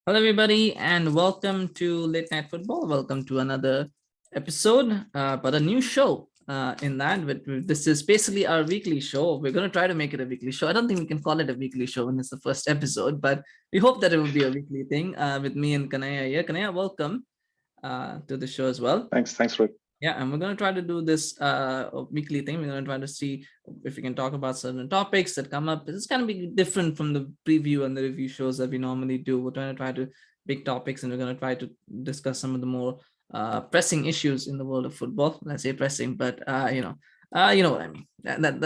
Hello, everybody, and welcome to Late Night Football. Welcome to another episode, but a new show. In that, this is basically our weekly show. We're going to try to make it a weekly show. I don't think we can call it a weekly show when it's the first episode, but we hope that it will be a weekly thing with me and Knayha here. Knayha, welcome to the show as well. Thanks, Rick. Yeah, and we're going to try to do this weekly thing. We're going to try to see if we can talk about certain topics that come up. It's going to be different from the preview and the review shows that we normally do. We're trying to try to big topics, and we're going to try to discuss some of the more pressing issues in the world of football. Let's say pressing, but you know what I mean.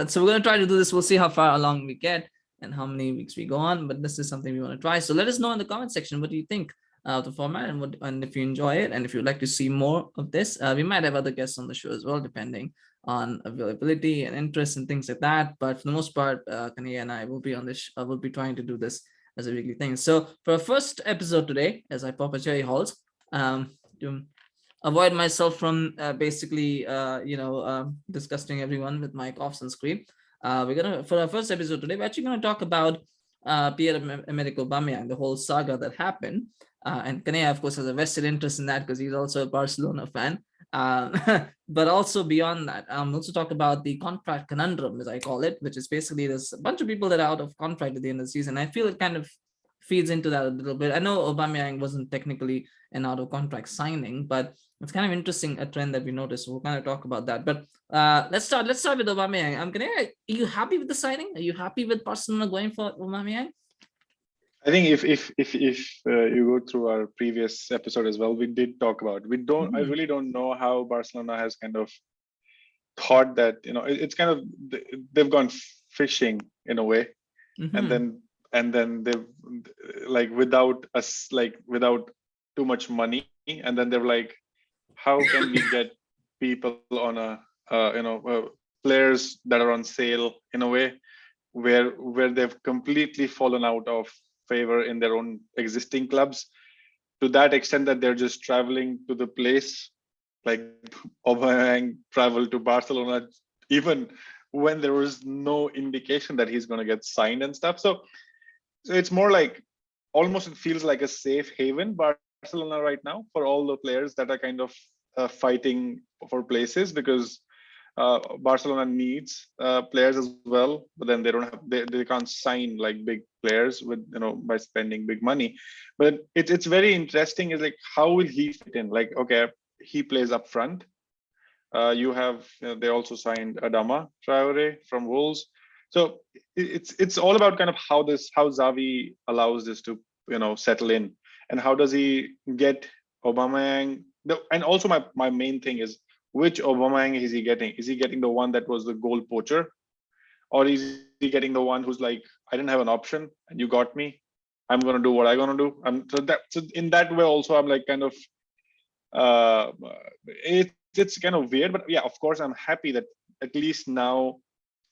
So we're going to try to do this. We'll see how far along we get and how many weeks we go on. But this is something we want to try. So let us know in the comment section, what do you think of the format, and if you enjoy it, and if you'd like to see more of this, we might have other guests on the show as well, depending on availability and interest and things like that. But for the most part, Knayha and I will be on this. Will be trying to do this as a weekly thing. So for our first episode today, as I pop a cherry halls, to avoid myself from disgusting everyone with my coughs and scream. For our first episode today, we're actually gonna talk about Pierre-Emerick Aubameyang, the whole saga that happened. And Knayha, of course, has a vested interest in that because he's also a Barcelona fan. But also beyond that, also talk about the contract conundrum, as I call it, which is basically there's a bunch of people that are out of contract at the end of the season. I feel it kind of feeds into that a little bit. I know Aubameyang wasn't technically an out of contract signing, but it's kind of interesting, a trend that we noticed. So we'll kind of talk about that. But let's start with Aubameyang. Are you happy with the signing? Are you happy with Barcelona going for Aubameyang? I think if you go through our previous episode as well, we did talk about. I really don't know how Barcelona has kind of thought that it's kind of they've gone fishing in a way, and then they've without too much money, and then they're like, how can we get people on players that are on sale in a way where they've completely fallen out of favor in their own existing clubs, to that extent that they're just traveling to the place, like Aubameyang traveled to Barcelona even when there was no indication that he's going to get signed and stuff. So it's more like, almost it feels like a safe haven, Barcelona right now, for all the players that are kind of fighting for places, because Barcelona needs players as well, but then they can't sign like big players with by spending big money. But it's very interesting, is like, how will he fit in? Like, okay, he plays up front. You have they also signed Adama Traore from Wolves. So it's all about kind of how Xavi allows this to settle in, and how does he get Aubameyang. And also my main thing is, which Aubameyang is he getting? Is he getting the one that was the goal poacher, or is he getting the one who's like, I didn't have an option and you got me, I'm gonna do what I'm gonna do? So in that way also, I'm like kind of it's kind of weird, but yeah, of course I'm happy that at least now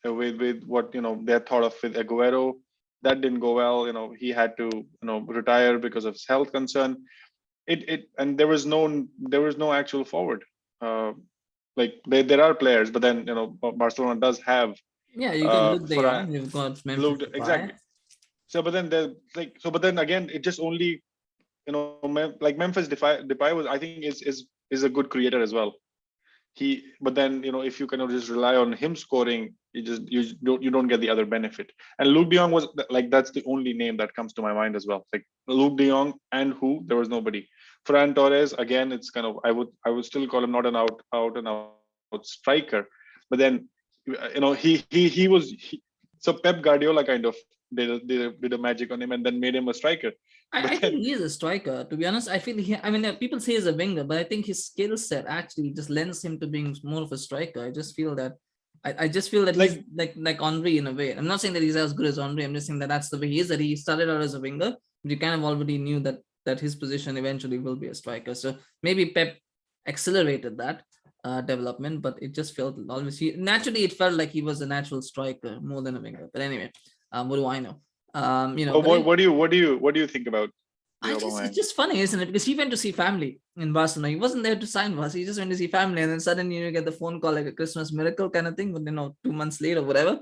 with what they thought of with Aguero, that didn't go well. He had to retire because of his health concern. And there was no actual forward. Like there are players, but then Barcelona does have you got Luke De Jong, you've got Memphis Depay. Exactly. So but then again, it just only like Memphis Depay was, I think, is a good creator as well. But then if you kind of just rely on him scoring, you don't get the other benefit. And Luke De Jong was like, that's the only name that comes to my mind as well. Like Luke De Jong, and there was nobody. Ferran Torres, again, it's kind of, I would still call him not an out and out striker, but then so Pep Guardiola kind of did a magic on him and then made him a striker. I think he is a striker, to be honest. I feel people say he's a winger, but I think his skill set actually just lends him to being more of a striker. I just feel that he's like Henry in a way. I'm not saying that he's as good as Henry. I'm just saying that that's the way he is. That he started out as a winger, but you kind of already knew that his position eventually will be a striker. So maybe Pep accelerated that development, but it just felt always naturally. It felt like he was a natural striker more than a winger. But anyway, what do I know? What do you think about? It's just funny, isn't it? Because he went to see family in Barcelona. He wasn't there to sign us. He just went to see family, and then suddenly you get the phone call, like a Christmas miracle kind of thing. But 2 months later, whatever.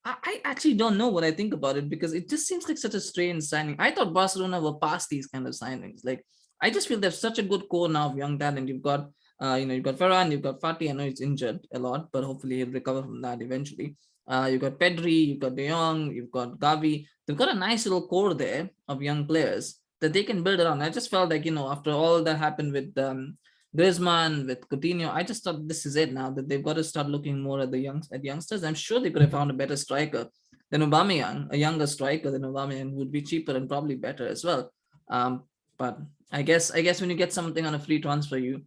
I actually don't know what I think about it, because it just seems like such a strange signing. I thought Barcelona were past these kind of signings. Like, I just feel there's such a good core now of young talent. You've got, you've got Ferran, you've got Fati. I know he's injured a lot, but hopefully he'll recover from that eventually. You've got Pedri, you've got De Jong, you've got Gavi. They've got a nice little core there of young players that they can build around. I just felt like, after all that happened with Griezmann, with Coutinho, I just thought this is it now, that they've got to start looking more at the youngsters. I'm sure they could have found a better striker than Aubameyang, a younger striker than Aubameyang, who would be cheaper and probably better as well. But I guess when you get something on a free transfer, you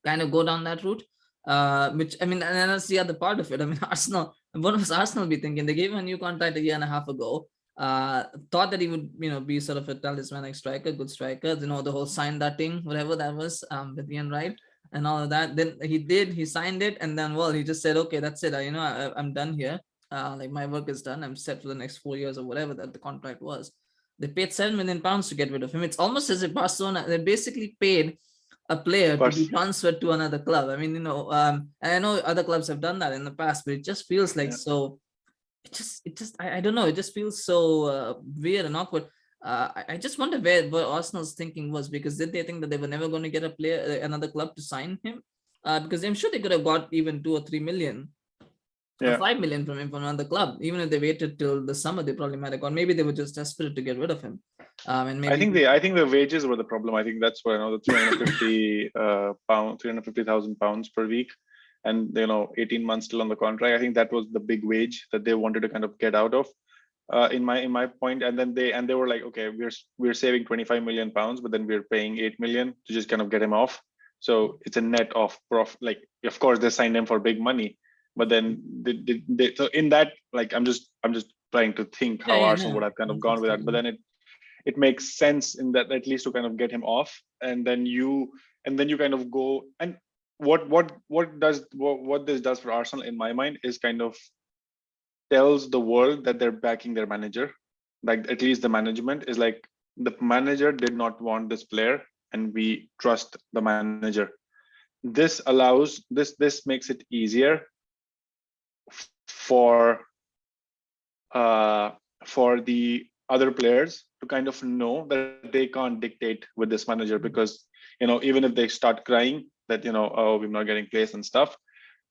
kind of go down that route. Which, I mean, and that's the other part of it. I mean, Arsenal, what was Arsenal be thinking? They gave him a new contract a year and a half ago. Thought that he would, be sort of a talismanic striker, good striker. The whole sign that thing, whatever that was, with Ian Wright and all of that. Then he signed it, and then he just said, okay, that's it. I'm done here. Like, my work is done. I'm set for the next 4 years or whatever that the contract was. They paid £7 million to get rid of him. It's almost as if Barcelona, they basically paid a player to be transferred to another club. I mean, and I know other clubs have done that in the past, but it just feels like so. I don't know. It just feels so weird and awkward. I just wonder where Arsenal's thinking was, because did they think that they were never going to get a player, another club to sign him? Because I'm sure they could have got even 2 or 3 million. Or 5 million from him from another club. Even if they waited till the summer, they probably might have gone. Maybe they were just desperate to get rid of him. And maybe I think the wages were the problem. I think that's why the 350,000 pounds per week, and 18 months still on the contract. I think that was the big wage that they wanted to kind of get out of. In my point, and then they were like, okay, we're saving 25 million pounds, but then we're paying 8 million to just kind of get him off. So it's a net of profit. Like, of course, they signed him for big money. But then so in that, like, I'm just trying to think how Arsenal would have kind of gone with that. But then it makes sense in that, at least, to kind of get him off, and then you kind of go. And what this does for Arsenal, in my mind, is kind of tells the world that they're backing their manager. Like, at least the management is like, the manager did not want this player, and we trust the manager. This makes it easier for the other players to kind of know that they can't dictate with this manager, because even if they start crying that oh, we're not getting placed and stuff,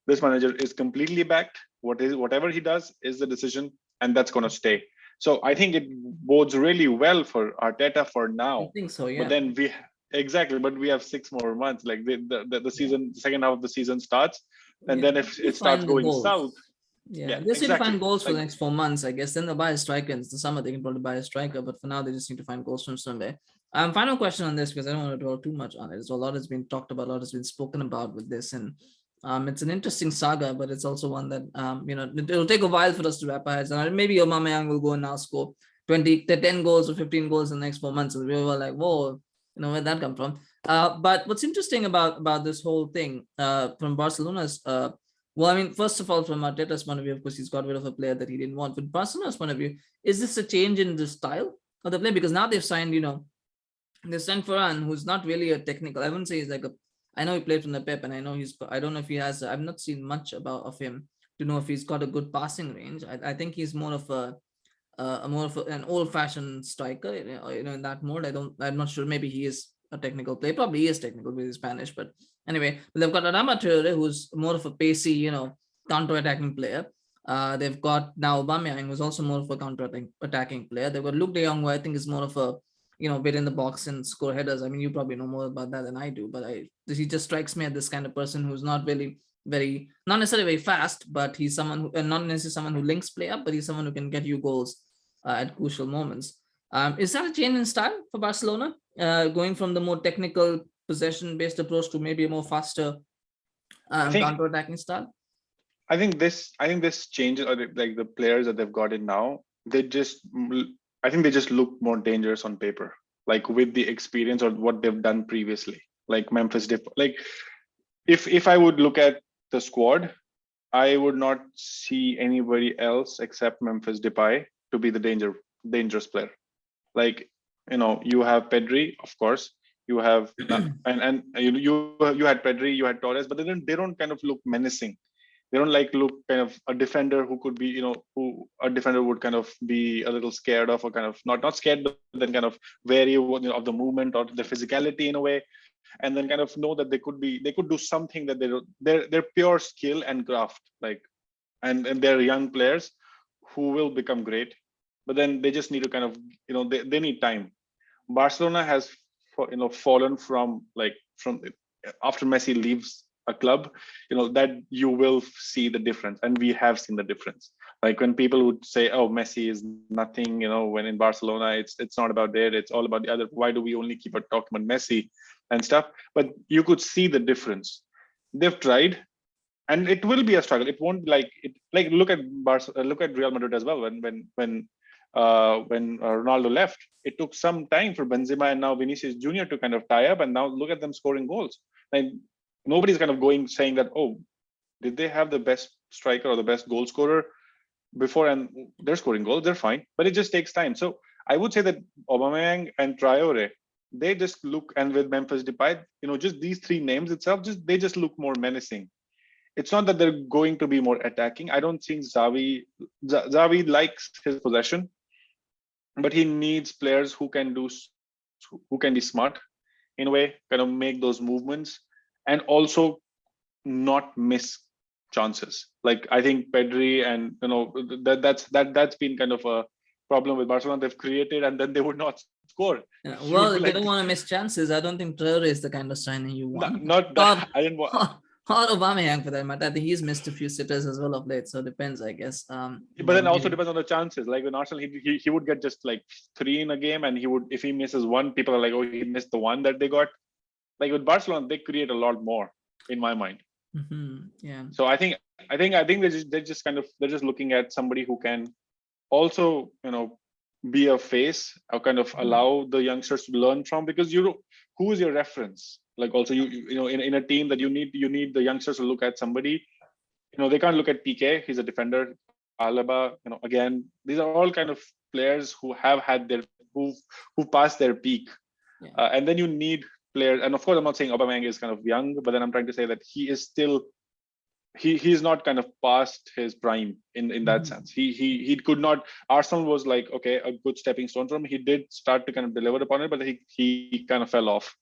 this manager is completely backed. Whatever he does is the decision, and that's going to stay. So I think it bodes really well for Arteta for now. I think so, yeah. But then but we have 6 more months. Like, the season, the second half of the season starts, and then if it starts going south. Yeah, they need to find goals for the next 4 months, I guess. Then they'll buy a striker. In the summer, they can probably buy a striker, but for now, they just need to find goals from somewhere. Final question on this, because I don't want to dwell too much on it. So a lot has been talked about, a lot has been spoken about with this, and it's an interesting saga, but it's also one that it'll take a while for us to wrap our heads around. Maybe Aubameyang will go and now score 10 goals or 15 goals in the next 4 months, and we were like, whoa, where'd that come from? But what's interesting about this whole thing from Barcelona's well, I mean, first of all, from Arteta's point of view, of course, he's got rid of a player that he didn't want. But Barcelona's point of view, is this a change in the style of the play? Because now they've signed, they signed Ferran, who's not really a technical. I wouldn't say he's like I know he played from the Pep, and I don't know if he has. I've not seen much of him to know if he's got a good passing range. I think he's more of an old-fashioned striker, in that mode. I'm not sure. Maybe he is a technical player. Probably he is technical with his Spanish, but anyway, they've got Adama Traore, who's more of a pacey, counter-attacking player. They've got now Aubameyang, who's also more of a counter-attacking player. They've got Luke De Jong, who I think is more of a, bit in the box and score headers. I mean, you probably know more about that than I do, but he just strikes me as this kind of person who's not really not necessarily very fast, but he's someone who, and not necessarily someone who links play up, but he's someone who can get you goals at crucial moments. Is that a change in style for Barcelona, going from the more technical possession-based approach to maybe a more faster counter-attacking style? I think this changes, like, the players that they've got in now. I think they just look more dangerous on paper, like, with the experience or what they've done previously. Like Memphis like, if I would look at the squad, I would not see anybody else except Memphis Depay to be the dangerous player. Like, you have Pedri, of course. You have and you had Pedri, you had Torres, but they don't kind of look menacing. They don't like look kind of a defender who could be, who a defender would kind of be a little scared of, or kind of not scared, but then kind of wary of the movement or the physicality in a way, and then kind of know that they could do something that they're pure skill and craft, like, and they're young players who will become great, but then they just need to kind of, they need time. Barcelona has, fallen from after Messi leaves a club, that you will see the difference, and we have seen the difference. Like when people would say, "Oh, Messi is nothing," when in Barcelona, it's not about there, it's all about the other. Why do we only keep on talking about Messi and stuff? But you could see the difference. They've tried, and it will be a struggle. It won't like it. Like look at look at Real Madrid as well. When Ronaldo left, it took some time for Benzema and now Vinicius Junior to kind of tie up, and now look at them scoring goals. Like nobody's kind of saying that, oh, did they have the best striker or the best goal scorer before, and they're scoring goals, they're fine, but it just takes time. So I would say that Aubameyang and Traore, they just look, and with Memphis Depay, just these three names itself, they just look more menacing. It's not that they're going to be more attacking. I don't think Xavi likes his possession, but he needs players who can be smart in a way, kind of make those movements, and also not miss chances. Like I think Pedri, and that's been kind of a problem with Barcelona. They've created and then they would not score. Yeah, well, if they don't want to miss chances, I don't think Traore is the kind of signing you want. Not that. I didn't want. Or Aubameyang for that matter. I think he's missed a few sitters as well of late, so it depends, I guess. But then also depends on the chances. Like when Arsenal, he would get just like 3 in a game, and if he misses one, people are like, oh, he missed the one that they got. Like with Barcelona, they create a lot more, in my mind. Yeah. So I think they're just looking at somebody who can also be a face, or kind of allow the youngsters to learn from, because who is your reference? Like also in a team that you need the youngsters to look at somebody. They can't look at PK. He's a defender. Alaba. Again, these are all kind of players who have had who passed their peak, and then you need players. And of course, I'm not saying Aubameyang is kind of young, but then I'm trying to say that he is still. He's not kind of past his prime in that sense. He could not. Arsenal was like, okay, a good stepping stone for him. He did start to kind of deliver upon it, but he kind of fell off.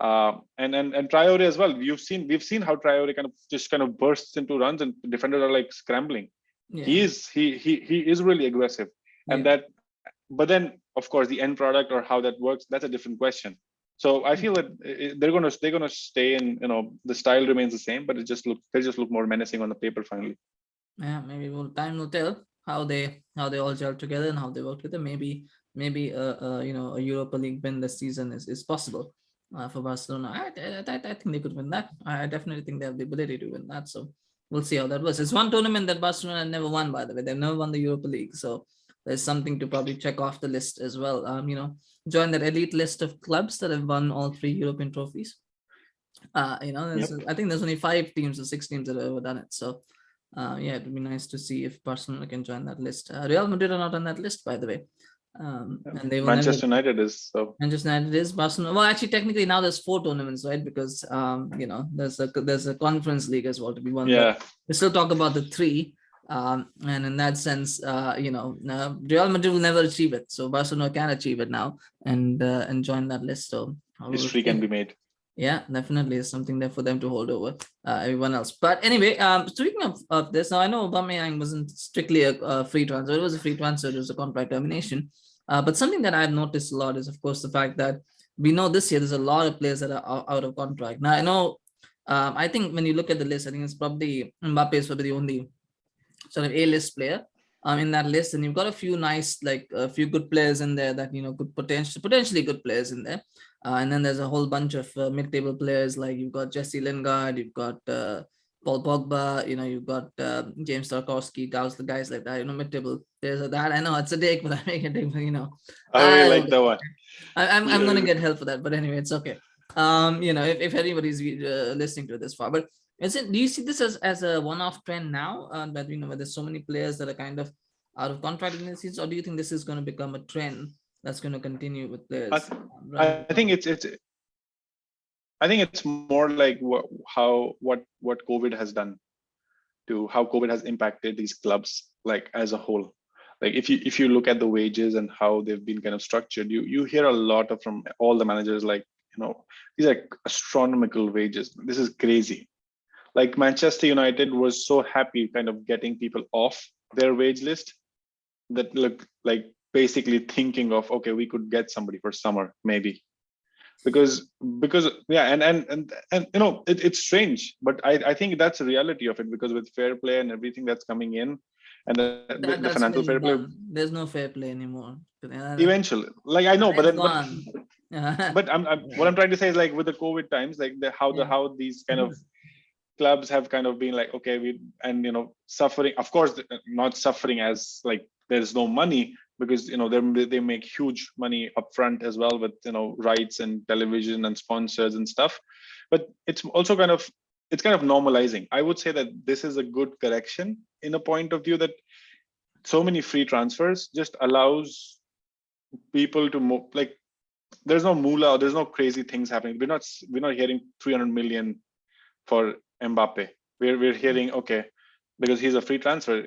And Traore as well. We've seen how Traore kind of bursts into runs, and the defenders are like scrambling. Yeah. He is really aggressive, and that. But then, of course, the end product or how that works, that's a different question. So I feel that they're gonna stay in. The style remains the same, but they just look more menacing on the paper finally. Yeah, maybe time will tell how they all gel together and how they work together. Maybe a Europa League win this season is possible for Barcelona. I think they could win that. I definitely think they have the ability to win that. So we'll see how that works. It's one tournament that Barcelona had never won, by the way. They've never won the Europa League, so there's something to probably check off the list as well. Join that elite list of clubs that have won all 3 European trophies. I think there's only 5 teams or 6 teams that have ever done it. So it would be nice to see if Barcelona can join that list. Real Madrid are not on that list, by the way. And they will Manchester United is. So Manchester United is. Barcelona. Well, actually, technically now there's 4 tournaments, right? Because there's a Conference League as well to be won. Yeah. We still talk about the 3. And in that sense, Real Madrid will never achieve it. So Barcelona can achieve it now and join that list. So history can be made. Yeah, definitely is something there for them to hold over everyone else. But anyway, speaking of this, now I know Aubameyang wasn't strictly a free transfer. It was a free transfer. It was a contract termination. But something that I've noticed a lot is, of course, the fact that we know this year there's a lot of players that are out of contract. Now, I know, I think when you look at the list, I think it's probably Mbappe is probably the only sort of A-list player in that list, and you've got a few nice, like a few good players in there that could potentially good players in there, and then there's a whole bunch of mid-table players, like you've got Jesse Lingard, you've got Paul Pogba, you've got James Tarkowski, guys like that, mid-table players like that. I know it's a dig, but I make a dig, I really like that one. I'm gonna get help for that, but anyway, it's okay. If anybody's listening to this far, but do you see this as a one-off trend now that where there's so many players that are kind of out of contract in this season, or do you think this is going to become a trend that's going to continue with players? I think it's more like what COVID has done. to how COVID has impacted these clubs like as a whole. Like if you look at the wages and how they've been kind of structured, you hear a lot of from all the managers like, these are astronomical wages. This is crazy. Like Manchester United was so happy kind of getting people off their wage list that look like basically thinking of, okay, we could get somebody for summer maybe, because yeah, and it's strange, but I think that's a reality of it, because with fair play and everything that's coming in, and the That's financial been fair play done. There's no fair play anymore. eventually, like I know, but It's then gone. but what I'm trying to say is, like, with the COVID times, like how these kind of clubs have kind of been like, okay, suffering, of course, not suffering as like there's no money, because they make huge money upfront as well with rights and television and sponsors and stuff, but it's also kind of normalizing. I would say that this is a good correction in a point of view that so many free transfers just allows people to move. Like, there's no moolah, or there's no crazy things happening. We're not hearing 300 million for Mbappe. We're hearing, okay, because he's a free transfer,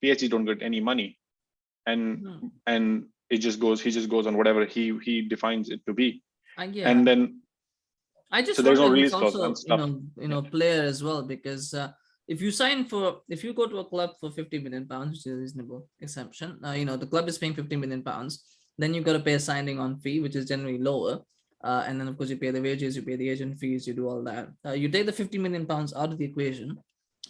PSG don't get any money, and he just goes on whatever he defines it to be. And then I just so there's no wonder if release it's clause also and stuff. player as well, because if you go to a club for 50 million pounds, which is a reasonable assumption, the club is paying 50 million pounds, then you've got to pay a signing on fee, which is generally lower. And then of course you pay the wages, you pay the agent fees, you do all that. You take the 50 million pounds out of the equation,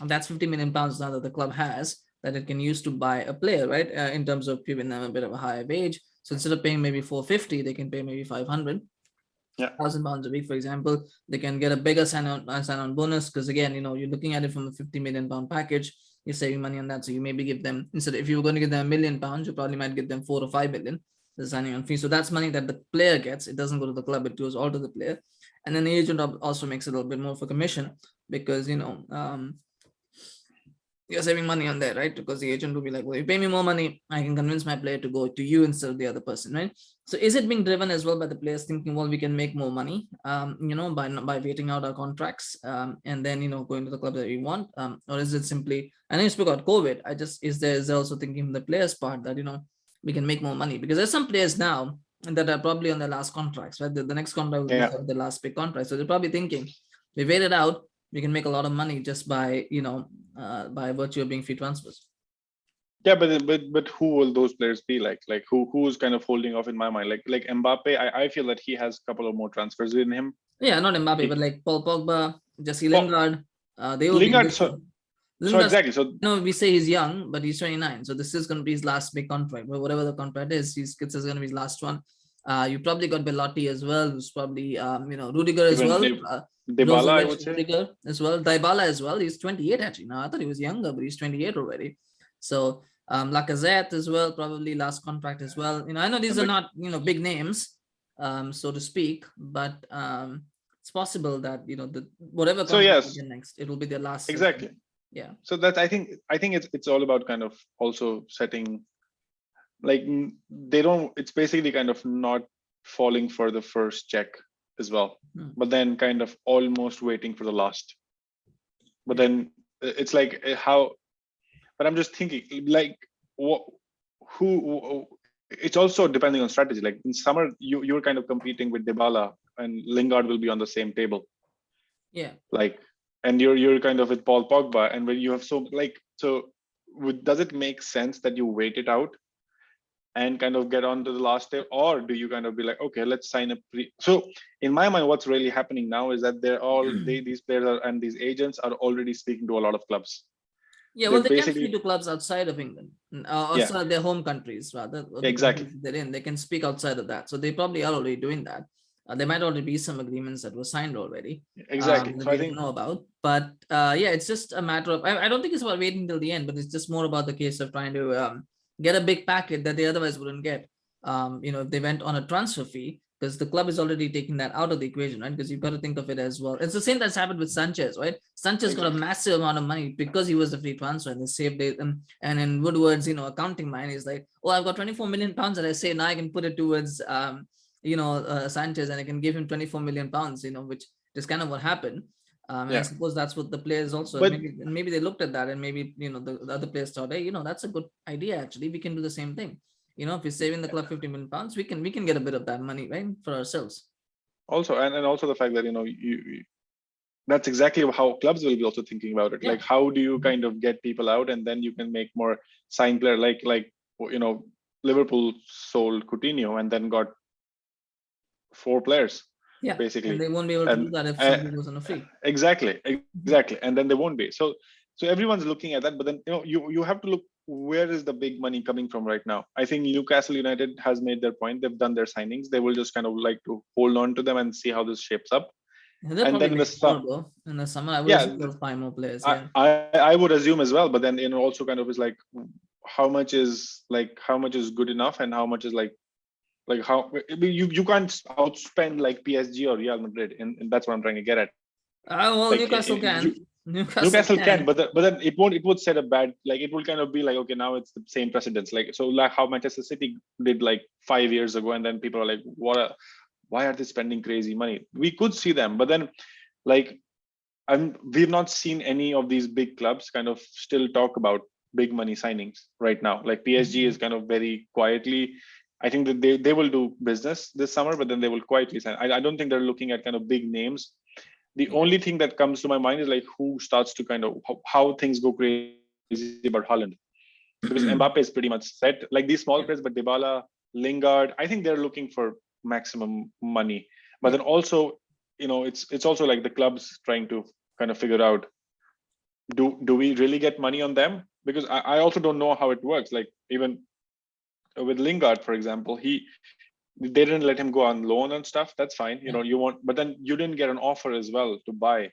and that's 50 million pounds now that the club has that it can use to buy a player, right? In terms of giving them a bit of a higher wage. So instead of paying maybe 450, they can pay maybe 500. £1,000 a week, for example. They can get a bigger sign-on bonus, because again, you're looking at it from a £50 million package. You're saving money on that, so you maybe give them, instead, if you were going to give them £1 million, you probably might give them 4 or 5 million, the signing on fee. So that's money that the player gets. It doesn't go to the club; it goes all to the player. And then the agent also makes a little bit more for commission, because you're saving money on that, right? Because the agent will be like, well, you pay me more money, I can convince my player to go to you instead of the other person, right? So is it being driven as well by the players thinking, well, we can make more money, by waiting out our contracts, and then, going to the club that we want, or is it simply, I know you spoke about COVID, is there also thinking from the players part that, we can make more money? Because there's some players now that are probably on their last contracts, right? The next contract will be the last big contract. So they're probably thinking, we waited out, we can make a lot of money just by by virtue of being free transfers. Yeah, but who will those players be? Like who's kind of holding off in my mind? Like Mbappe, I feel that he has a couple of more transfers in him. Yeah, not Mbappe, but like Paul Pogba, Jesse Lingard, they will Lingard. be. So Lingard, exactly. So we say he's young, but he's 29. So this is going to be his last big contract. But whatever the contract is, this is going to be his last one. You probably got Belotti as well, who's probably Rudiger as well. Dybala, I would say. Rudiger as well. Dybala as well. He's 28 actually. Now I thought he was younger, but he's 28 already. So Lacazette as well, probably last contract as well. I know these are not big names, so to speak, but it's possible that the whatever contract they get next, it will be their last. Exactly. Yeah. So that's I think it's all about kind of also setting, like, it's basically kind of not falling for the first check as well, but then kind of almost waiting for the last. But then it's like but I'm just thinking, like, who it's also depending on strategy. Like in summer, you're kind of competing with Dybala, and Lingard will be on the same table. Yeah. Like, and you're kind of with Paul Pogba, and when you have does it make sense that you wait it out and kind of get on to the last day, or do you kind of be like, okay, let's sign a so in my mind, what's really happening now is that these players and these agents are already speaking to a lot of clubs. Yeah, well, they can speak to clubs outside of England, outside their home countries, rather. Exactly. They're in, they can speak outside of that. So they probably are already doing that. There might already be some agreements that were signed already. Exactly. So I think know about. But it's just a matter of, I don't think it's about waiting till the end, but it's just more about the case of trying to get a big packet that they otherwise wouldn't get. If they went on a transfer fee, because the club is already taking that out of the equation, right? Because you've got to think of it as well. It's the same that's happened with Sanchez, right? Sanchez got a massive amount of money because he was a free transfer, and they saved it. And in Woodward's, accounting mind, is like, oh, I've got 24 million pounds that I say now I can put it towards, Sanchez, and I can give him 24 million pounds, which is kind of what happened. And I suppose that's what the players also, But maybe they looked at that, and maybe, the other players thought, hey, that's a good idea. Actually, we can do the same thing. If we're saving the club 50 million pounds, we can get a bit of that money, right, for ourselves. also, and also the fact that that's exactly how clubs will be also thinking about it. Yeah. Like, how do you kind of get people out, and then you can make more sign player, like Liverpool sold Coutinho and then got 4 players, Yeah, basically, and they won't be able to do that if somebody goes on a free. Exactly, and then they won't be. So everyone's looking at that, but then you have to look, where is the big money coming from right now? I think Newcastle United has made their point. They've done their signings. They will just kind of like to hold on to them and see how this shapes up. Yeah, they'll And probably then make more though in the summer. I would assume they'll find more players. Yeah, I would assume as well, but then also kind of is like, how much is good enough, and how much is like how you can't outspend like PSG or Real Madrid, and that's what I'm trying to get at. well, Like, Newcastle can. Newcastle can, but then it would set a bad, like, it will kind of be like, okay, now it's the same precedence, like, so like how Manchester City did like 5 years ago, and then people are like, why are they spending crazy money? We could see them, but then like, we've not seen any of these big clubs kind of still talk about big money signings right now. Like PSG is kind of very quietly, I think that they will do business this summer, but then they will quietly sign. I don't think they're looking at kind of big names. The only thing that comes to my mind is like, who starts to kind of how things go crazy about Haaland, because Mbappe is pretty much set. Like these small players, but Dybala, Lingard, I think they're looking for maximum money. But then also, it's also like the clubs trying to kind of figure out, do we really get money on them? Because I also don't know how it works. Like even with Lingard, for example, they didn't let him go on loan and stuff. That's fine. But then you didn't get an offer as well to buy.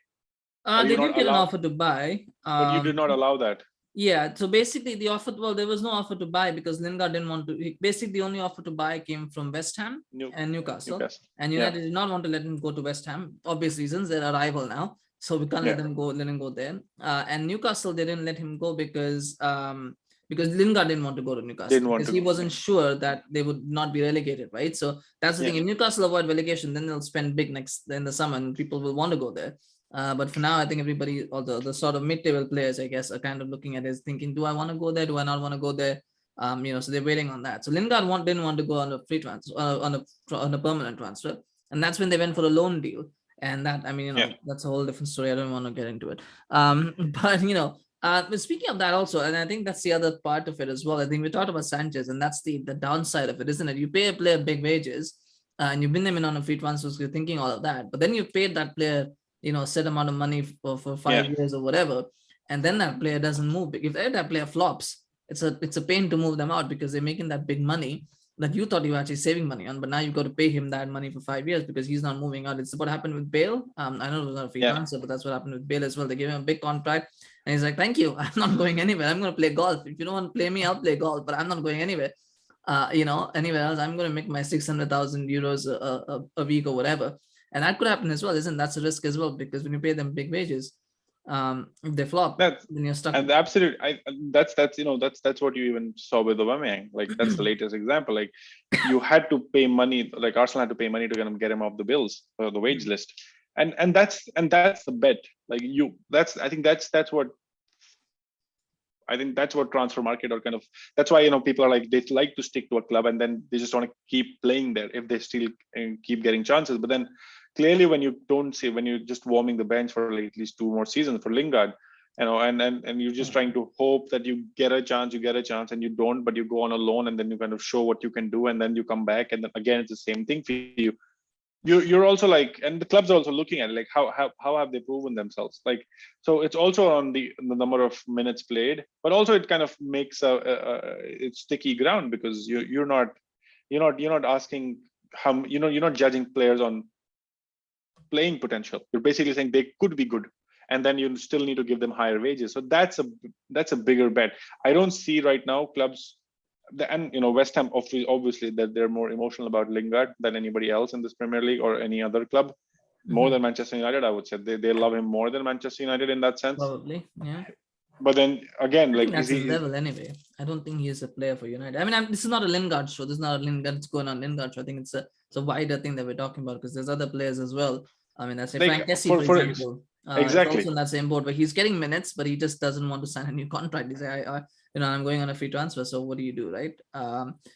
They did get an offer to buy. But you did not allow that. Yeah, so basically the offer, well, there was no offer to buy because Lingard didn't want to. Basically, the only offer to buy came from West Ham and Newcastle. And United did not want to let him go to West Ham. Obvious reasons, they're a rival now, so we can't let him go there. And Newcastle, they didn't let him go because Lingard didn't want to go to Newcastle because he wasn't sure that they would not be relegated, right? So that's the thing. If Newcastle avoid relegation, then they'll spend big in the summer, and people will want to go there. But for now, I think everybody, or the sort of mid-table players, I guess, are kind of looking at it, thinking, do I want to go there? Do I not want to go there? So they're waiting on that. So Lingard didn't want to go on a free transfer, on a permanent transfer, and that's when they went for a loan deal. And that, that's a whole different story. I don't want to get into it. But speaking of that also, and I think that's the other part of it as well. I think we talked about Sanchez, and that's the downside of it, isn't it? You pay a player big wages, and you bring them in on a free transfer, so you're thinking all of that, but then you paid that player set amount of money for 5 years or whatever, and then that player doesn't move. If that player flops, it's a pain to move them out because they're making that big money that you thought you were actually saving money on, but now you've got to pay him that money for 5 years because he's not moving out. It's what happened with Bale. I know it was not a free transfer, but that's what happened with Bale as well. They gave him a big contract, and he's like, "Thank you, I'm not going anywhere. I'm going to play golf. If you don't want to play me, I'll play golf, but I'm not going anywhere. Anywhere else. I'm going to make my 600,000 euros a week or whatever." And that could happen as well, isn't that's a risk as well, because when you pay them big wages, if they flop, then you're stuck. And that's what you even saw with Aubameyang. Like that's the latest example. Like you had to pay money, like Arsenal had to pay money to get him off the bills or the wage list, and that's the bet. Like I think that's what transfer market, or kind of, that's why people are like, they like to stick to a club and then they just want to keep playing there if they still keep getting chances. But then clearly when you're just warming the bench for like at least 2 more seasons for Lingard, and you're just trying to hope that you get a chance, and you don't, but you go on a loan and then you kind of show what you can do, and then you come back, and then again it's the same thing for you. You're also like, and the clubs are also looking at it, like how have they proven themselves? Like, so it's also on the number of minutes played, but also it kind of makes it's sticky ground, because you're not asking how, you're not judging players on playing potential. You're basically saying they could be good, and then you still need to give them higher wages. So that's a bigger bet. I don't see right now clubs. And West Ham obviously that they're more emotional about Lingard than anybody else in this Premier League or any other club, more than Manchester United. I would say they love him more than Manchester United in that sense. Probably, yeah. But then again, like, that's his level anyway. I don't think he is a player for United. I mean, this is not a Lingard show. This is not a Lingard going on Lingard show. I think it's a wider thing that we're talking about, because there's other players as well. I mean, that's like Frank Kessie, for example. Is also Exactly. in that same boat where he's getting minutes, but he just doesn't want to sign a new contract. He's like, I'm going on a free transfer. So what do you do, right?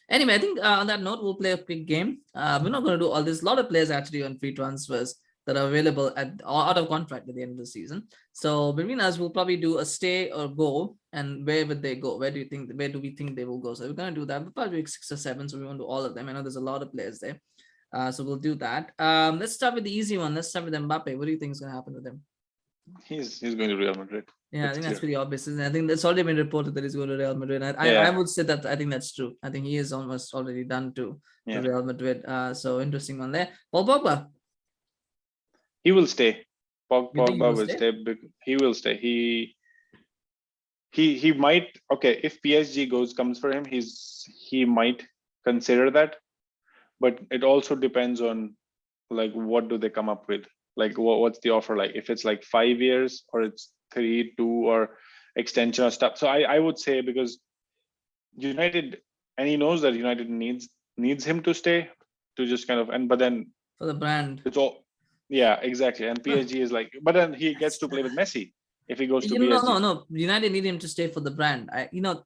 Anyway, I think on that note, we'll play a quick game. We're not going to do all this. A lot of players actually on free transfers that are available at or out of contract at the end of the season. So between us, we'll probably do a stay or go, and where would they go? Where do we think they will go? So we're gonna do that. We'll probably do 6 or 7. So we want to do all of them. I know there's a lot of players there. So we'll do that. Let's start with the easy one. Let's start with Mbappe. What do you think is gonna happen with him? He's going to Real Madrid. Yeah, I It's think clear. that's pretty obvious. I think that's already been reported that he's going to Real Madrid. I would say that I think that's true. I think he is almost already done to Real Madrid. So interesting one there. Paul Pogba. He will stay. You think he Pogba will will stay? stay. He will stay. He might. Okay, if PSG comes for him, he might consider that, but it also depends on like what do they come up with, like what's the offer like, if it's like 5 years or it's 3, 2, or extension or stuff. So I would say, because United, and he knows that United needs him to stay, to just kind of, and but then For the brand. it's all, yeah, exactly. And PSG is like, but then he gets to play with Messi if he goes to PSG. No. United need him to stay for the brand.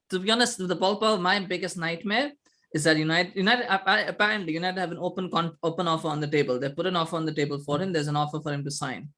To be honest, with the Pogba, my biggest nightmare is that apparently United have an open offer on the table. They put an offer on the table for him. There's an offer for him to sign,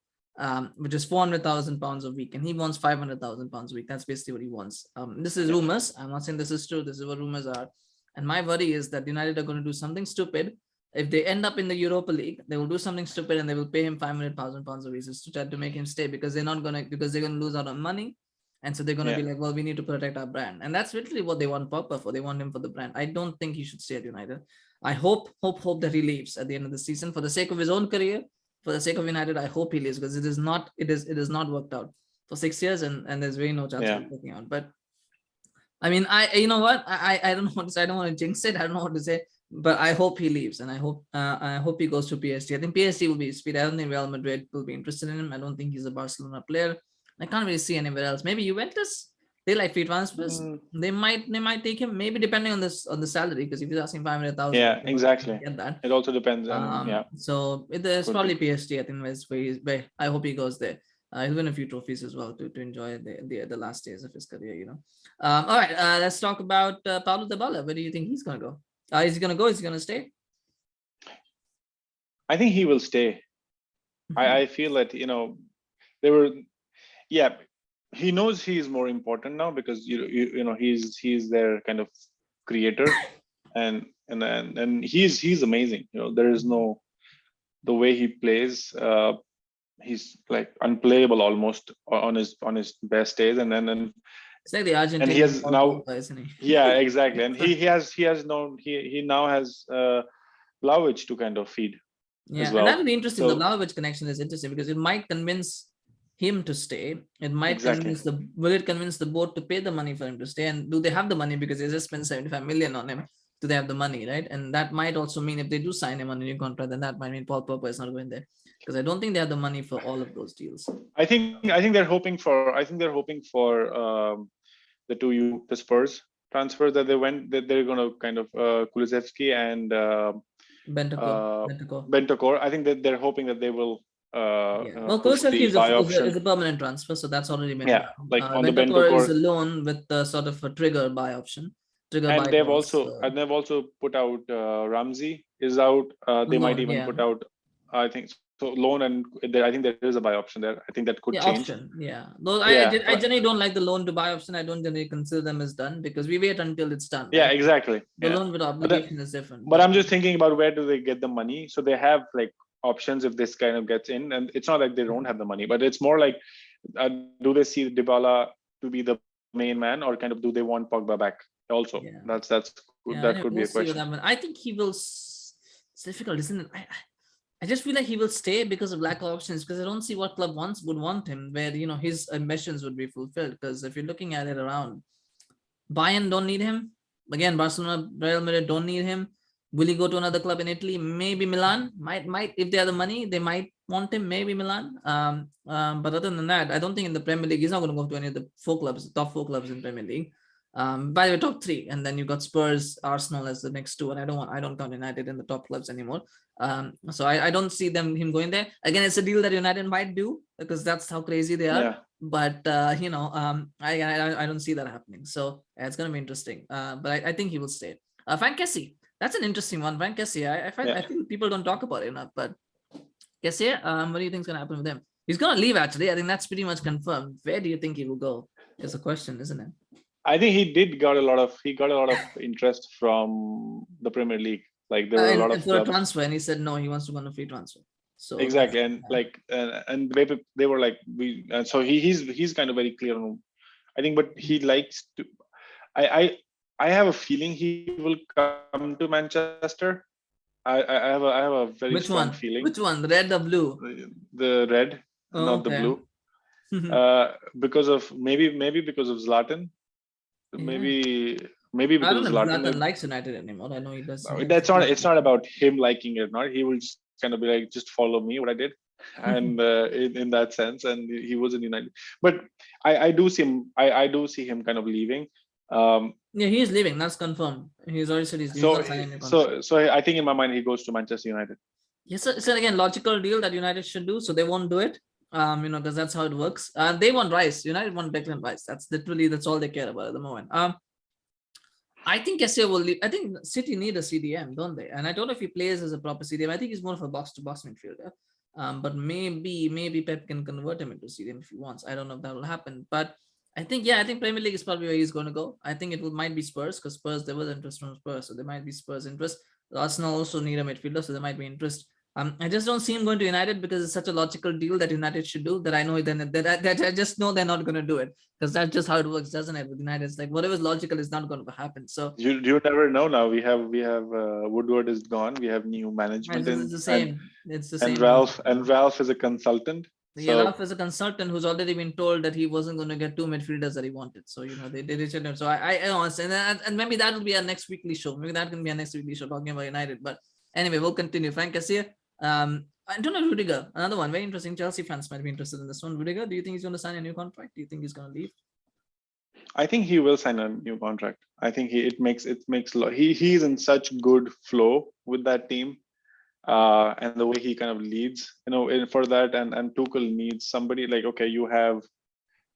which is £400,000 a week, and he wants £500,000 a week. That's basically what he wants. This is rumors. I'm not saying this is true. This is what rumors are. And my worry is that United are going to do something stupid. If they end up in the Europa League, they will do something stupid and they will pay him £500,000 a week just to try to make him stay, because they're going to lose out on money. And so they're going to be like, well, we need to protect our brand. And that's literally what they want Pogba for. They want him for the brand. I don't think he should stay at United. I hope that he leaves at the end of the season for the sake of his own career, for the sake of United. I hope he leaves, because it is not worked out for 6 years, and there's really no chance of it working out. But I mean, you know what? I don't know what to say. I don't want to jinx it. I don't know what to say. But I hope he leaves, and I hope he goes to PSG. I think PSG will be speed. I don't think Real Madrid will be interested in him. I don't think he's a Barcelona player. I can't really see anywhere else. Maybe Juventus. They like free transfers. They might take him. Maybe depending on the salary, because if he's asking 500,000, Yeah, exactly. Get that. It also depends on So there's probably PSG. I think where I hope he goes there. He'll win a few trophies as well to enjoy the last days of his career. All right. Let's talk about Paulo Dybala. Where do you think he's gonna go? Is he gonna go? Is he gonna stay? I think he will stay. I feel that he knows he's more important now, because he's their kind of creator, and he's amazing. There is no, the way he plays, he's like unplayable almost on his best days, and it's like the Argentine. And he has now, isn't he? Yeah, exactly, and he now has Vlahovic to kind of feed. Yeah, as well. And that'll be interesting. So, the Vlahovic connection is interesting, because it might convince him to stay. It might convince the board to pay the money for him to stay. And do they have the money, because they just spent 75 million on him? Do they have the money, right? And that might also mean, if they do sign him on a new contract, then that might mean Paul Pogba is not going there, because I don't think they have the money for all of those deals. I think they're hoping for the Spurs transfer that they're going to kind of Kulusevski and Bentancur. I think that they're hoping that they will. Kulusevski is a permanent transfer, so that's already been. Yeah, like on the Bentancur is a loan with sort of a trigger buy option. And they've also put out Ramsey is out. They might even put out, I think so, loan, and I think there is a buy option there. I think that could change. Option, yeah. Though I generally don't like the loan to buy option. I don't generally consider them as done, because we wait until it's done. Yeah, exactly. The loan with obligation is different. But I'm just thinking about, where do they get the money? So they have like options if this kind of gets in, and it's not like they don't have the money, but it's more like, do they see Dybala to be the main man, or kind of do they want Pogba back? Also, that could be a question. I think he will. It's difficult, isn't it? I just feel like he will stay because of lack of options, because I don't see what club would want him, where his ambitions would be fulfilled. Because if you're looking at it around, Bayern don't need him. Again, Barcelona, Real Madrid don't need him. Will he go to another club in Italy? Maybe Milan. Might if they have the money, they might want him. Maybe Milan. But other than that, I don't think in the Premier League he's not going to go to any of the top 4 clubs in Premier League. By the way, top three, and then you got Spurs, Arsenal as the next two, and I don't count United in the top clubs anymore. So I don't see him going there. Again, it's a deal that United might do because that's how crazy they are. Yeah. But I don't see that happening. So it's gonna be interesting. But I think he will stay. Frank Kessie, that's an interesting one. Frank Kessie, I feel people don't talk about it enough. But Kessie, what do you think is gonna happen with him? He's gonna leave actually. I think that's pretty much confirmed. Where do you think he will go? Is a question, isn't it? I think he got a lot of interest from the Premier League. Like there were a lot of for a clubs. transfer, and he said no, he wants to go on a free transfer. So exactly, and and they were like so he's kind of very clear on. I think, but he likes to. I have a feeling he will come to Manchester. I have a very strong feeling. Which one? The red or blue? The red, not the blue. Because of maybe because of Zlatan. Maybe because I don't know if Zlatan Zlatan likes United anymore. I know he does. That's not. It's not about him liking it or not. He will just kind of be like, just follow me, what I did, and in that sense, and he was in United. But I do see him. I do see him kind of leaving. Yeah, he is leaving. That's confirmed. He's already said he's leaving. So I think in my mind he goes to Manchester United. Yes, it's again logical deal that United should do. So they won't do it. Because that's how it works. They want Rice. United want Declan Rice. That's all they care about at the moment. I think Kessie will leave. I think City need a CDM, don't they? And I don't know if he plays as a proper CDM. I think he's more of a box-to-box midfielder. But maybe Pep can convert him into CDM if he wants. I don't know if that will happen. But I think Premier League is probably where he's going to go. I think might be Spurs because Spurs, there was interest from Spurs. So there might be Spurs interest. Arsenal also need a midfielder. So there might be interest. I just don't see him going to United because it's such a logical deal that United should do that I know that I just know they're not going to do it because that's just how it works, doesn't it? With United, it's like whatever's logical is not going to happen. So you never know. Now we have Woodward is gone. We have new management. It's the same. And Ralph is a consultant. Yeah, Ralph is a consultant who's already been told that he wasn't going to get two midfielders that he wanted. So they did it. So I honestly, and maybe that will be our next weekly show. Maybe that can be our next weekly show talking about United. But anyway, we'll continue. Frank Kessie. I don't know, Rudiger, another one, very interesting. Chelsea fans might be interested in this one. Rudiger, do you think he's going to sign a new contract? Do you think he's going to leave? I think he will sign a new contract. I think he's in such good flow with that team, and the way he kind of leads, for that, and Tuchel needs somebody like, okay, you have,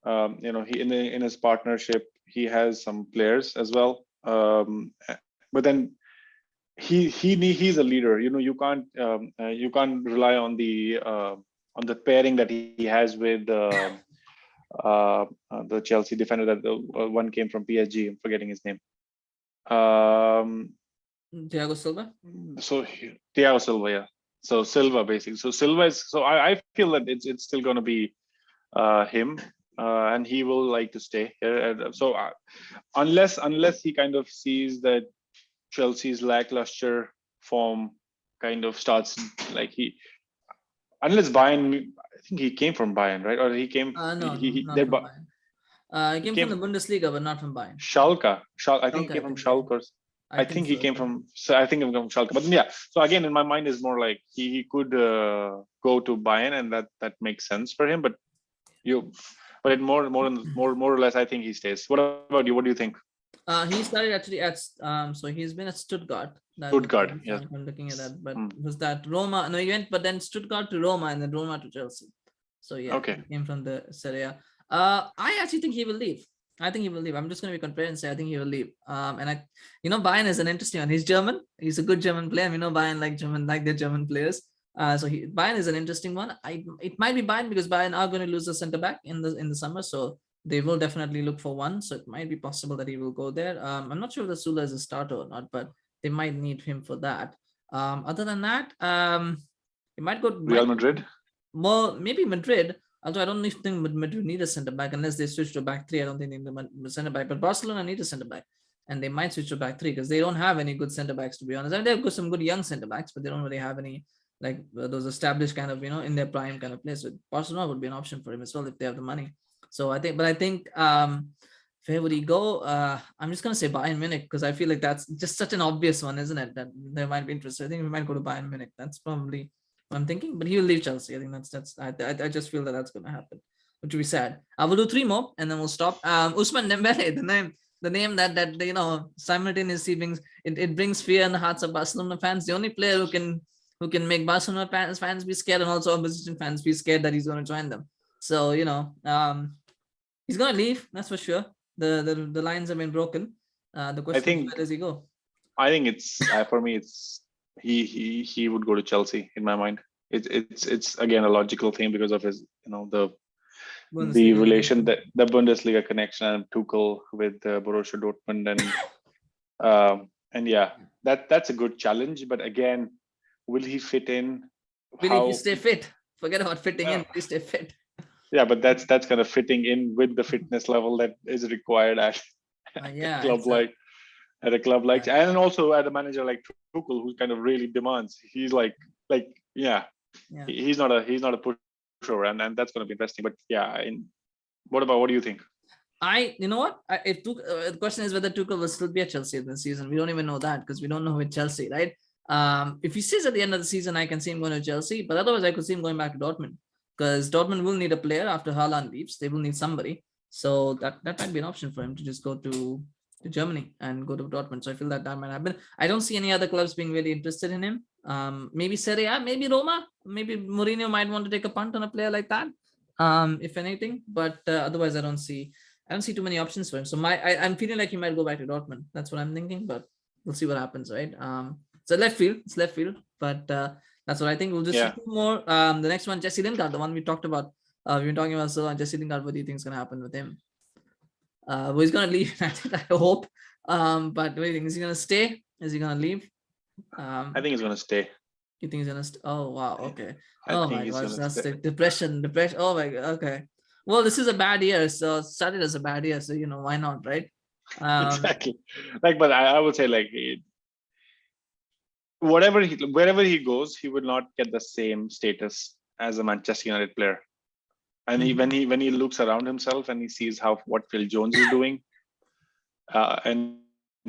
he in his partnership, he has some players as well, but then he's a leader. You can't rely on the pairing that he has with the Chelsea defender that the one came from PSG. I'm forgetting his name. Thiago Silva. So Thiago Silva, yeah. So Silva basically. So Silva is. So I feel that it's still going to be him, and he will like to stay here. So unless he kind of sees that Chelsea's lackluster form kind of starts, like unless Bayern, I think he came from Bayern, right? Or he came? No, not from Bayern. He came from the Bundesliga, but not from Bayern. Schalke. I think he came from Schalke. I think he came from. So I think he came from Schalke. But yeah. So again, in my mind, is more like he could go to Bayern, and that makes sense for him. But more or less, I think he stays. What about you? What do you think? He started actually at so he's been at Stuttgart. Yeah. I'm looking at that, but was that Roma? No, he went, but then Stuttgart to Roma and then Roma to Chelsea. So yeah, okay. He came from the Serie A. I actually think he will leave. I'm just going to be compared and say I think he will leave. And Bayern is an interesting one. He's German. He's a good German player. We know Bayern like their German players. So Bayern is an interesting one. It might be Bayern because Bayern are going to lose a centre back in the summer. So they will definitely look for one. So it might be possible that he will go there. I'm not sure if the Sula is a starter or not, but they might need him for that. Other than that, he might go Real Madrid. Maybe Madrid. Although I don't think Madrid need a centre back unless they switch to back three. I don't think they need a centre back. But Barcelona need a centre back, and they might switch to back three because they don't have any good centre backs, to be honest. I mean, they've got some good young centre backs, but they don't really have any like those established kind of in their prime kind of players. So Barcelona would be an option for him as well if they have the money. So I think where would he go? I'm just gonna say Bayern Munich because I feel like that's just such an obvious one, isn't it? That there might be interest. I think we might go to Bayern Munich. That's probably what I'm thinking. But he will leave Chelsea. I think I just feel that that's gonna happen, which would be sad. I will do three more and then we'll stop. Ousmane Dembele, the name that you know simultaneously brings fear in the hearts of Barcelona fans. The only player who can make Barcelona fans be scared, and also opposition fans be scared that he's going to join them. So you know, he's going to leave. That's for sure. The lines have been broken. The I question is, think where does he go? I think it's for me. It's he would go to Chelsea in my mind. It's again a logical thing because of his the Bundesliga relation connection. that the Bundesliga connection and Tuchel with Borussia Dortmund and yeah, that's a good challenge. But again, will he fit in? Will he How? stay fit? Forget about fitting in. Uh, Will he stay fit? yeah, but that's kind of fitting in with the fitness level that is required at a Yeah, club it's a like yeah, and also at a manager like Tuchel who kind of really demands. He's like yeah, yeah. he's not a pushover, and that's going to be interesting. But yeah, what do you think? You know what? The question is whether Tuchel will still be at Chelsea this season. We don't even know that because we don't know with Chelsea, right? If he stays at the end of the season, I can see him going to Chelsea, but otherwise, I could see him going back to Dortmund because Dortmund will need a player after Haaland leaves. They will need somebody, so that might be an option for him to just go to Germany and go to Dortmund. So I feel that might happen. I don't see any other clubs being really interested in him. Maybe Serie A, maybe Roma, maybe Mourinho might want to take a punt on a player like that. If anything, but otherwise, I don't see too many options for him. So I'm feeling like he might go back to Dortmund. That's what I'm thinking, but we'll see what happens, right? So left field, it's left field, but that's what I think. We'll just see Yeah, two more. The next one, Jesse Lingard, the one we talked about. We've been talking about so Jesse Lingard. What do you think is going to happen with him? Well, he's going to leave United, I hope. But what do you think? Is he going to stay? Is he going to leave? I think he's going to stay. You think he's going to? Oh wow, okay. I Oh think my he's gosh, going to that's stay. the depression. Oh my god. Okay. Well, this is a bad year. So it started as a bad year. So you know why not, right? Exactly. Like, but I would say like wherever he goes, he would not get the same status as a Manchester United player. And when he looks around himself and he sees what Phil Jones is doing, and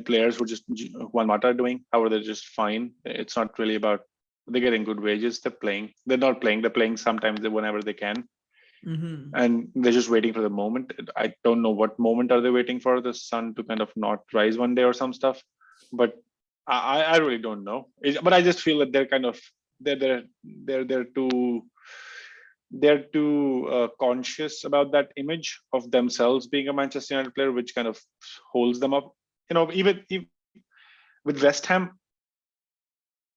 players who just Juan Mata are doing, however, they're just fine. It's not really about they're getting good wages. They're playing. They're not playing. They're playing sometimes whenever they can, and they're just waiting for the moment. I don't know what moment are they waiting for the sun to kind of not rise one day or some stuff, but I really don't know. But I just feel that they're kind of they're too conscious about that image of themselves being a Manchester United player, which kind of holds them up. Even with West Ham,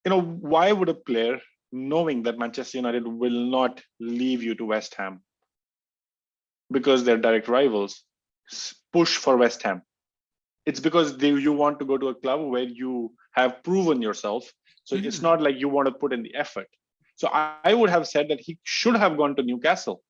why would a player knowing that Manchester United will not leave you to West Ham because they're direct rivals, push for West Ham? It's because you want to go to a club where you have proven yourself. So it's not like you want to put in the effort. So I would have said that he should have gone to Newcastle.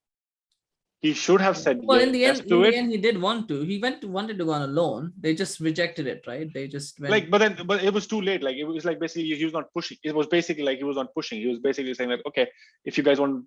He should have said Well, yes to it. he did want to. He wanted to go on a loan. They just rejected it, right? They just went. But it was too late. Like it was like basically he was not pushing. It was basically like he was not pushing. He was basically saying like, okay, if you guys want,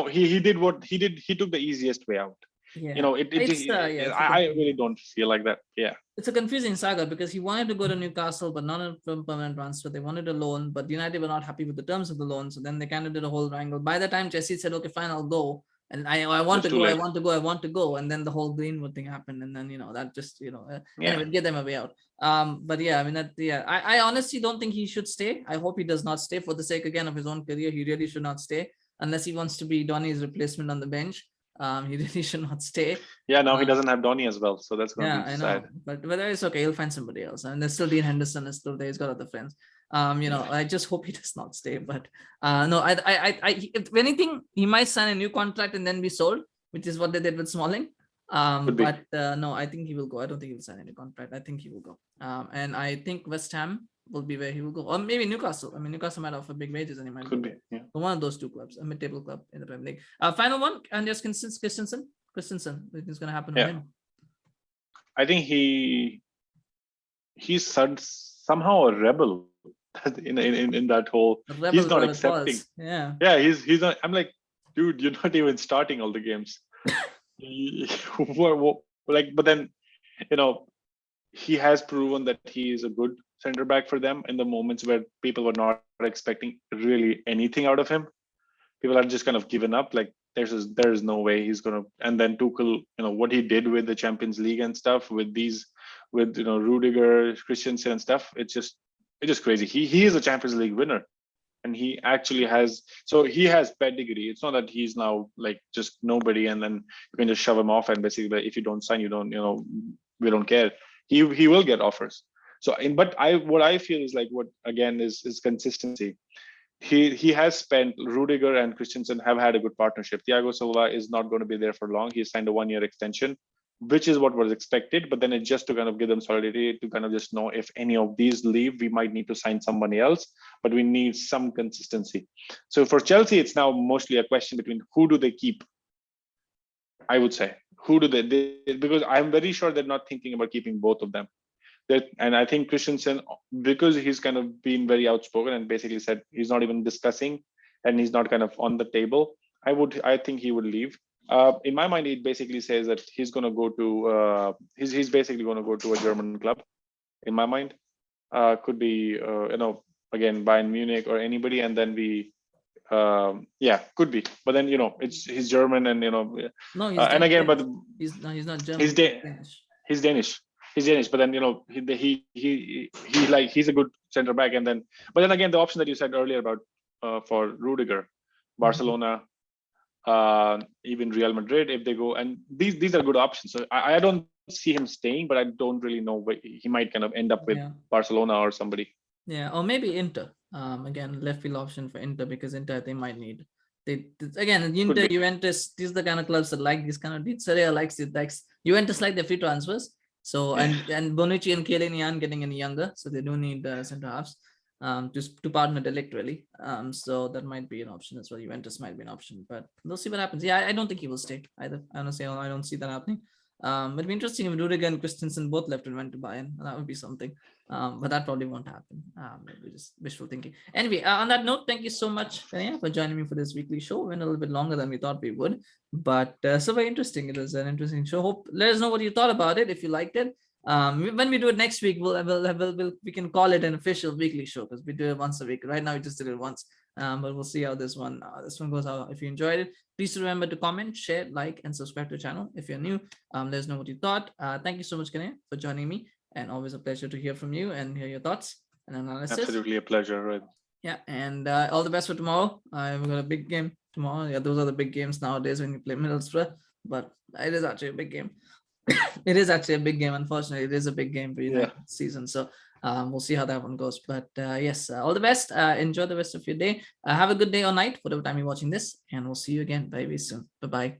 he did what he did. He took the easiest way out. Yeah, it's I really don't feel like that. Yeah, it's a confusing saga because he wanted to go to Newcastle, but not a permanent transfer. They wanted a loan, but United were not happy with the terms of the loan. So then they kind of did a whole wrangle. By the time Jesse said, "Okay, fine, I'll go," and I it want was to too go, I late. want to go, I want to go, and then the whole Greenwood thing happened, and then that just Yeah, anyway, get them a way out. But yeah, I mean I honestly don't think he should stay. I hope he does not stay for the sake again of his own career. He really should not stay unless he wants to be Donny's replacement on the bench. He really should not stay. yeah. Now he doesn't have Donny as well, so that's gonna Yeah, be I sad. know, but whether it's okay, he'll find somebody else. And there's still Dean Henderson is still there. He's got other friends. Yeah. I just hope he does not stay. But no, if anything, he might sign a new contract and then be sold, which is what they did with Smalling. Could be. But no, I think he will go. I don't think he'll sign any contract. I think he will go. And I think West Ham will be where he will go, or maybe Newcastle. I mean, Newcastle might offer big wages, and he might Could go be. Yeah. to one of those two clubs, a mid-table club in the Premier League. Final one, and just Christensen. What is going to happen with Yeah. him? I think he's somehow a rebel in that whole. The rebel He's not without a accepting. cause. Yeah. Yeah, he's not. I'm like, dude, you're not even starting all the games. But then, he has proven that he is a good center back for them in the moments where people were not expecting really anything out of him. People are just kind of given up. Like there's no way he's gonna. And then Tuchel, what he did with the Champions League and stuff, with Rudiger, Christensen and stuff, it's just crazy. He is a Champions League winner, and he actually has. So he has pedigree. It's not that he's now like just nobody, and then you can just shove him off and basically, if you don't sign, you don't, we don't care. He will get offers. So, but what I feel is like, what again is consistency. He has spent. Rudiger and Christensen have had a good partnership. Thiago Silva is not going to be there for long. He signed a 1-year extension, which is what was expected. But then it's just to kind of give them solidity, to kind of just know if any of these leave, we might need to sign somebody else. But we need some consistency. So for Chelsea, it's now mostly a question between who do they keep. I would say who do they because I'm very sure they're not thinking about keeping both of them. And I think Christensen, because he's kind of been very outspoken and basically said he's not even discussing and he's not kind of on the table, I think he would leave. In my mind, it basically says that he's going to go to he's basically going to go to a German club. In my mind, could be again Bayern Munich or anybody, and then could be. But then he's German, and No, he's and again, Danish. but he's not German. He's Danish. He's Danish, but then he's a good center back, and then again the option that you said earlier about for Rudiger, Barcelona, even Real Madrid, if they go, and these are good options. So I don't see him staying, but I don't really know where he might kind of end up with Barcelona or somebody. Yeah, or maybe Inter. Again, left field option for Inter, because Inter they might need. Inter, Juventus, these are the kind of clubs that like this kind of. Serie A likes Juventus like their free transfers. So and Bonucci and Chiellini getting any younger, so they do need center halves to partner Delict really. So that might be an option as well. Juventus might be an option, but we'll see what happens. Yeah, I don't think he will stay either. Honestly, I don't see that happening. It'd be interesting if Rudiger and Christensen both left and went to Bayern. That would be something. But that probably won't happen. Maybe just wishful thinking. Anyway, on that note, thank you so much, Knayha, for joining me for this weekly show. Went a little bit longer than we thought we would, but so very interesting. It was an interesting show. Hope let us know what you thought about it, if you liked it. When we do it next week, we can call it an official weekly show, because we do it once a week. Right now, we just did it once. But we'll see how this one goes out. If you enjoyed it, please remember to comment, share, like, and subscribe to the channel. If you're new, let us know what you thought. Thank you so much, Knayha, for joining me, and always a pleasure to hear from you and hear your thoughts and analysis. Absolutely a pleasure, right? Yeah, and all the best for tomorrow. We've got a big game tomorrow. Yeah, those are the big games nowadays when you play Middlesbrough, but it is actually a big game. It is actually a big game. Unfortunately, it is a big game for United season. So we'll see how that one goes. But yes, all the best. Enjoy the rest of your day. Have a good day or night, whatever time you're watching this, and we'll see you again very soon. Bye-bye.